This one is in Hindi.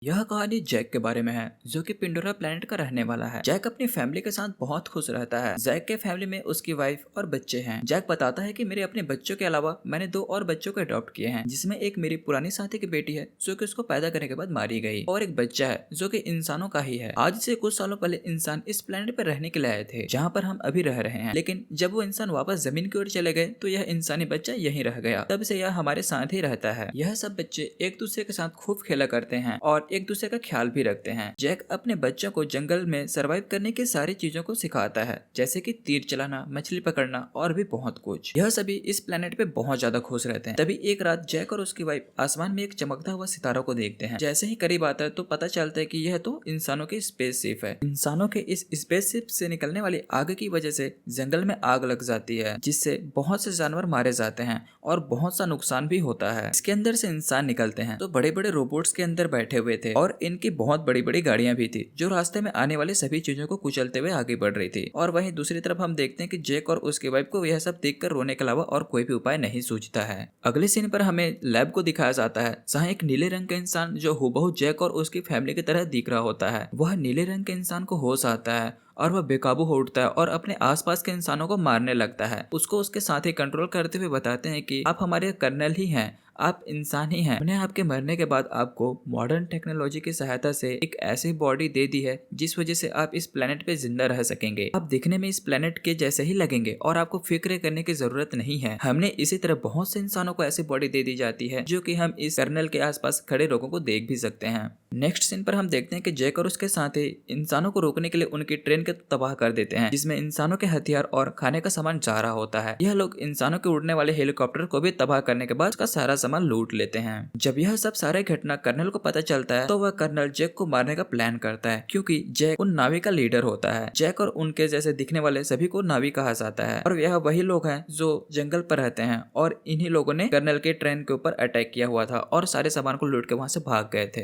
यह कहानी जैक के बारे में है जो कि पिंडोरा प्लेनेट का रहने वाला है। जैक अपनी फैमिली के साथ बहुत खुश रहता है। जैक के फैमिली में उसकी वाइफ और बच्चे हैं। जैक बताता है कि मेरे अपने बच्चों के अलावा मैंने दो और बच्चों को अडॉप्ट किए हैं, जिसमें एक मेरी पुरानी साथी की बेटी है जो कि उसको पैदा करने के बाद मारी गई, और एक बच्चा है जो कि इंसानों का ही है। आज से कुछ सालों पहले इंसान इस प्लेनेट पर रहने के लिए आए थे, जहाँ पर हम अभी रह रहे हैं। लेकिन जब वो इंसान वापस जमीन की ओर चले गए तो यह इंसानी बच्चा यहीं रह गया। तब से यह हमारे साथ ही रहता है। यह सब बच्चे एक दूसरे के साथ खूब खेला करते हैं और एक दूसरे का ख्याल भी रखते हैं। जैक अपने बच्चों को जंगल में सरवाइव करने की सारी चीजों को सिखाता है, जैसे कि तीर चलाना, मछली पकड़ना और भी बहुत कुछ। यह सभी इस प्लेनेट पे बहुत ज्यादा खुश रहते हैं। तभी एक रात जैक और उसकी वाइफ आसमान में एक चमकता हुआ सितारा को देखते हैं। जैसे ही करीब आता है तो पता चलता है कि यह तो इंसानों की स्पेसशिप है। इंसानों के इस स्पेसशिप से निकलने वाली आग की वजह से जंगल में आग लग जाती है, जिससे बहुत से जानवर मारे जाते हैं और बहुत सा नुकसान भी होता है। इसके अंदर से इंसान निकलते हैं तो बड़े बड़े रोबोट्स के अंदर बैठे हुए थे और इनकी बहुत बड़ी बड़ी गाड़ियां भी थी जो रास्ते में आने वाली सभी चीजों को कुचलते हुए आगे बढ़ रही थी। और वहीं दूसरी तरफ हम देखते हैं कि जैक और उसकी वाइफ को यह सब देखकर रोने के अलावा और कोई भी उपाय नहीं सूझता है। अगले सीन पर हमें लैब को दिखाया जाता है, जहाँ एक नीले रंग का इंसान जो हूबहू जैक और उसकी फैमिली की तरह दिख रहा होता है। वह नीले रंग के इंसान को होश आता है और वह बेकाबू हो उठता है और अपने आसपास के इंसानों को मारने लगता है। उसको उसके साथ ही कंट्रोल करते हुए बताते हैं कि आप हमारे कर्नल ही हैं, आप इंसान ही हैं। उन्हें आपके मरने के बाद आपको मॉडर्न टेक्नोलॉजी की सहायता से एक ऐसी बॉडी दे दी है जिस वजह से आप इस प्लेनेट पे जिंदा रह सकेंगे। आप दिखने में इस प्लेनेट के जैसे ही लगेंगे और आपको फिक्र करने की जरूरत नहीं है। हमने इसी तरह बहुत से इंसानों को ऐसी बॉडी दे दी जाती है जो कि हम इस कर्नल के आसपास खड़े लोगों को देख भी सकते हैं। नेक्स्ट सीन पर हम देखते हैं कि जैक और उसके साथी इंसानों को रोकने के लिए उनकी ट्रेन को तबाह कर देते हैं, जिसमें इंसानों के हथियार और खाने का सामान जा रहा होता है। यह लोग इंसानों के उड़ने वाले हेलीकॉप्टर को भी तबाह करने के बाद उसका सारा सामान लूट लेते हैं। जब यह सब सारे घटना कर्नल को पता चलता है तो वह कर्नल जैक को मारने का प्लान करता है, क्योंकि जैक उन नावी का लीडर होता है। जैक और उनके जैसे दिखने वाले सभी को नावी कहा जाता है और यह वही लोग हैं जो जंगल पर रहते हैं और इन्हीं लोगों ने कर्नल के ट्रेन के ऊपर अटैक किया हुआ था और सारे सामान को लूट के वहां से भाग गए थे।